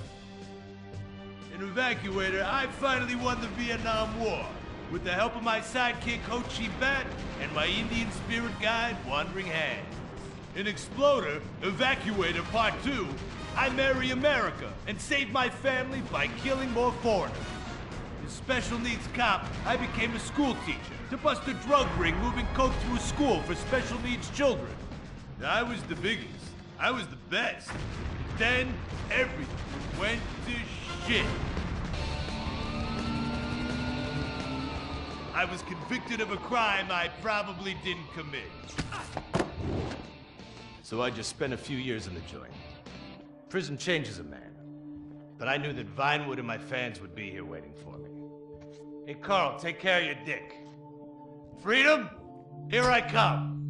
S8: An evacuator, I finally won the Vietnam War with the help of my sidekick Ho Chi Bat and my Indian spirit guide Wandering Hand. An exploder, evacuator part 2, I marry America and save my family by killing more foreigners. As special needs cop, I became a school teacher to bust a drug ring moving coke to a school for special needs children. I was the biggest. I was the best. Then everything went to shit. I was convicted of a crime I probably didn't commit.
S11: So I just spent a few years in the joint. Prison changes a man. But I knew that Vinewood and my fans would be here waiting for me. Hey, Carl, take care of your dick. Freedom, here I come.